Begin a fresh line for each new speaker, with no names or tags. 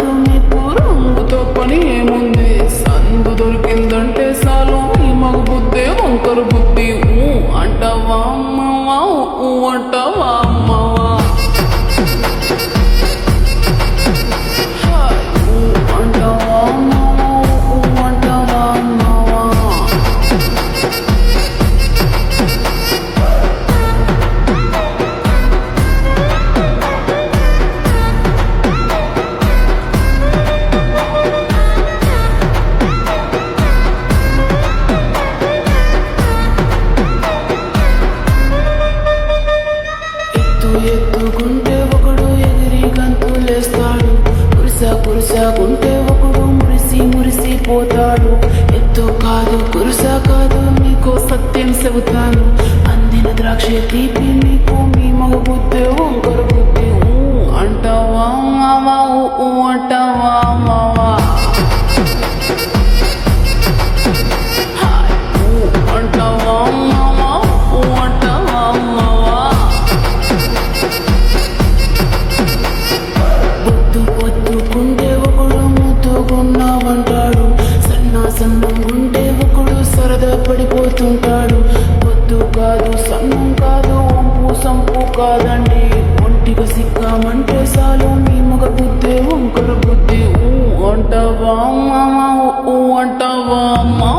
కాదు మీకు రంగుతో పని ఏముంది సందు దొరికిందంటే చాలు ఈ మగ బుద్ధి వంకర బుద్ధి అంటావా అమ్మవా అంటావా అమ్మవా అంటావా అమ్మవా అంటావా అమ్మవా ఎత్తుకుంటే ఒకడు ఎగిరి గంతులేస్తాడు కురుసాకుంటే ఒకడు మురిసిపోతాడు ఎత్తు కాదు కురుసా కాదు మీకు సత్యం చెబుతాను అందిన ద్రాక్ష తీపి మీకు మీ మగ బుద్ధి వంకర బుద్ధి అంటావా మావా అంటావా మావా అంటావా మావా అంటావా మావా పొద్దుకుంటే ఒకడు ముద్దుగున్నావంటాడు సన్నంగుంటే ఒకడు సరదా పడిపోతుంటాడు పొద్దు కాదు సన్నం కాదు వంపు సంపు కాదండి ఒంటిగా సిక్కామంటే చాలు మీ మగ బుద్ధి వంకర బుద్ధి అంటావా మామా అంటావా అమ్మా